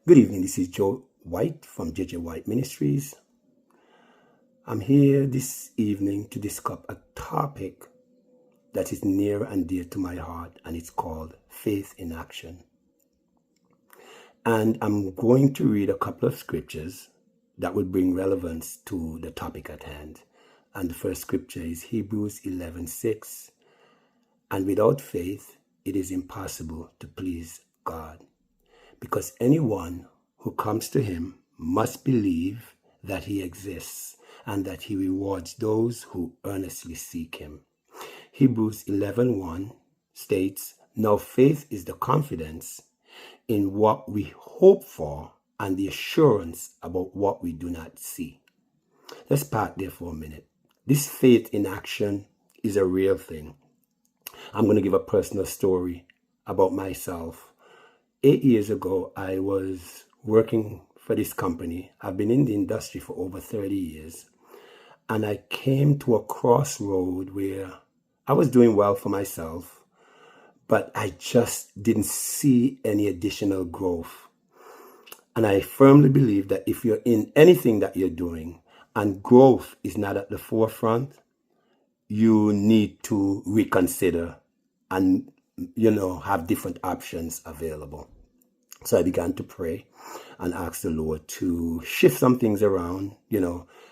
Good evening, this is Joe White from JJ White Ministries. I'm here this evening to discuss a topic that is near and dear to my heart, and it's called faith in action. And I'm going to read a couple of scriptures that would bring relevance to the topic at hand. And the first scripture is Hebrews 11:6. And without faith, it is impossible to please God, because anyone who comes to him must believe that he exists and that he rewards those who earnestly seek him. Hebrews 11:1 states, "Now faith is the confidence in what we hope for and the assurance about what we do not see." Let's park there for a minute. This faith in action is a real thing. I'm going to give a personal story about myself. 8 years ago, I was working for this company. I've been in the industry for over 30 years. And I came to a crossroad where I was doing well for myself, but I just didn't see any additional growth. And I firmly believe that if you're in anything that you're doing and growth is not at the forefront, you need to reconsider and, have different options available. So I began to pray and ask the Lord to shift some things around,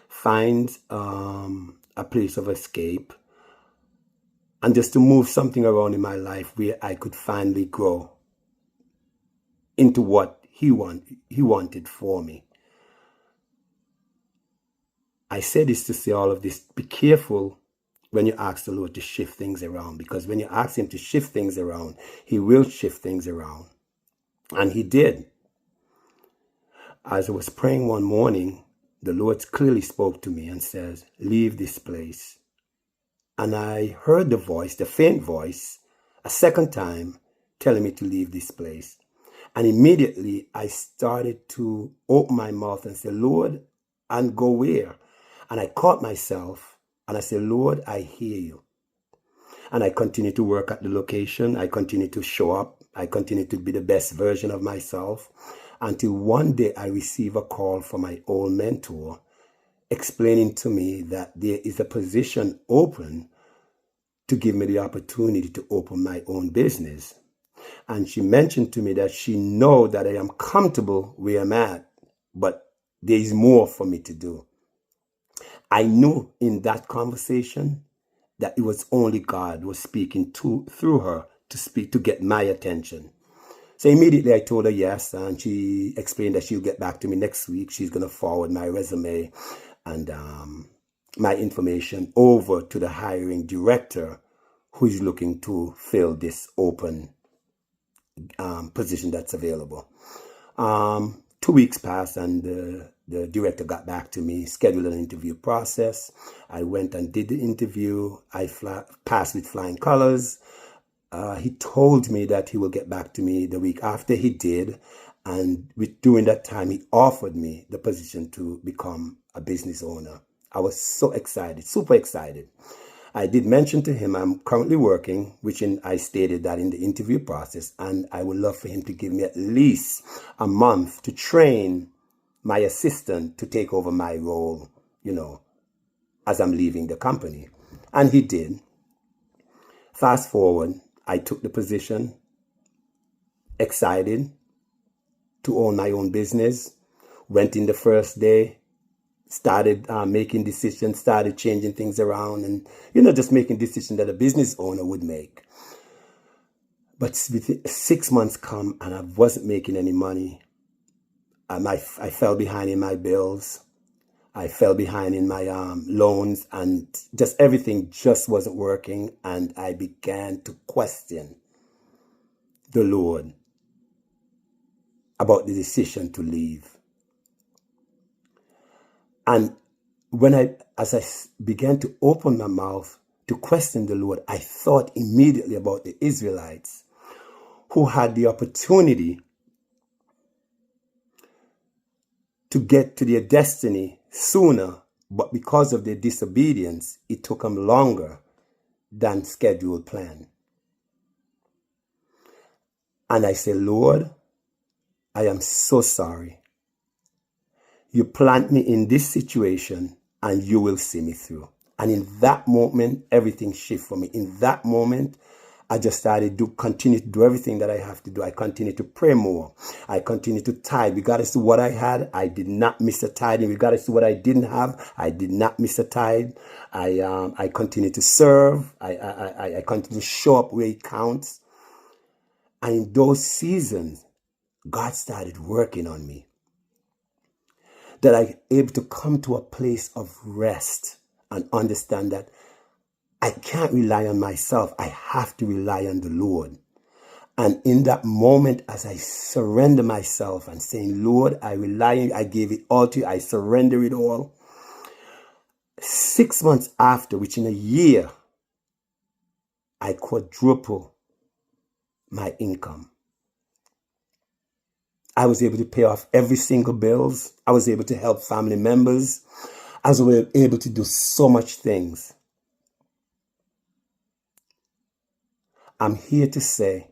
find a place of escape, and just to move something around in my life where I could finally grow into what He wanted for me. I say this to say all of this. Be careful when you ask the Lord to shift things around, because when you ask Him to shift things around, He will shift things around. And He did. As I was praying one morning, the Lord clearly spoke to me and says, "Leave this place." And I heard the voice, the faint voice, a second time telling me to leave this place. And immediately I started to open my mouth and say, "Lord, and go where?" And I caught myself and I said, "Lord, I hear you." And I continued to work at the location. I continued to show up. I continued to be the best version of myself, until one day I received a call from my old mentor explaining to me that there is a position open to give me the opportunity to open my own business. And she mentioned to me that she knows that I am comfortable where I'm at, but there is more for me to do. I knew in that conversation that it was only God was speaking through her to get my attention. So immediately I told her yes, and she explained that she'll get back to me next week. She's going to forward my resume and my information over to the hiring director, who is looking to fill this open position that's available. 2 weeks passed, and the director got back to me, scheduled an interview process. I went and did the interview. I passed with flying colors. He told me that he will get back to me the week after. He did. And during that time, he offered me the position to become a business owner. I was so excited, super excited. I did mention to him I'm currently working, I stated that in the interview process, and I would love for him to give me at least a month to train my assistant to take over my role, as I'm leaving the company. And he did. Fast forward, I took the position, excited to own my own business, went in the first day, started making decisions, started changing things around, and, just making decisions that a business owner would make. But 6 months come and I wasn't making any money. I fell behind in my bills. I fell behind in my loans, and just everything just wasn't working. And I began to question the Lord about the decision to leave. And as I began to open my mouth to question the Lord, I thought immediately about the Israelites who had the opportunity to get to their destiny sooner, but because of their disobedience, it took them longer than scheduled plan. And I said, "Lord, I am so sorry. You plant me in this situation and you will see me through. And in that moment, everything shifted for me. In that moment, I just started to continue to do everything that I have to do. I continue to pray more. I continue to tithe. Regardless of what I had, I did not miss a tithe. And regardless of what I didn't have, I did not miss a tithe. I continue to serve. I continue to show up where it counts. And in those seasons, God started working on me. That I'm able to come to a place of rest and understand that I can't rely on myself. I have to rely on the Lord. And in that moment, as I surrender myself and saying, Lord, I rely on you, I gave it all to you, I surrender it all. 6 months after, which in a year, I quadruple my income. I was able to pay off every single bills. I was able to help family members. I was able to do so much things. I'm here to say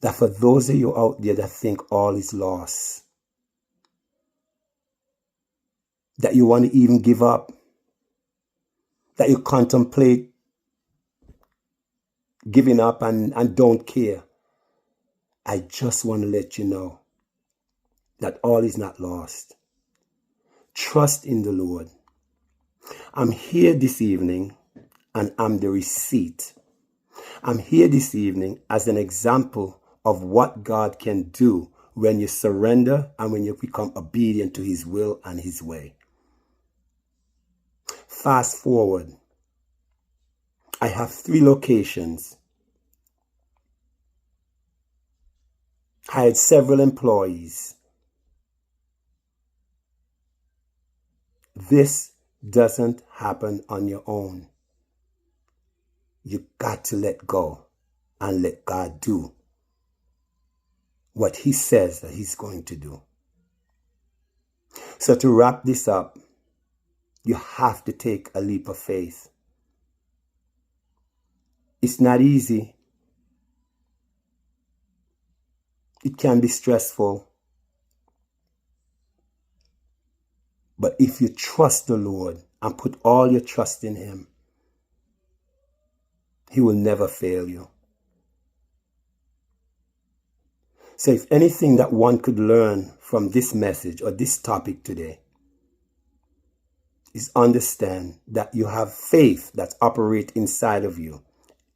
that for those of you out there that think all is lost, that you want to even give up, that you contemplate giving up and don't care, I just want to let you know that all is not lost. Trust in the Lord. I'm here this evening and I'm the receipt. I'm here this evening as an example of what God can do when you surrender and when you become obedient to His will and His way. Fast forward. I have 3 locations. I had several employees. This doesn't happen on your own. You got to let go and let God do what He says that He's going to do. So to wrap this up, you have to take a leap of faith. It's not easy. It can be stressful. But if you trust the Lord and put all your trust in Him, He will never fail you. So if anything that one could learn from this message or this topic today is understand that you have faith that operates inside of you.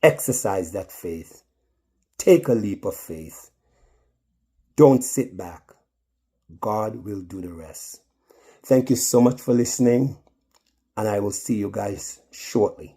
Exercise that faith. Take a leap of faith. Don't sit back. God will do the rest. Thank you so much for listening, and I will see you guys shortly.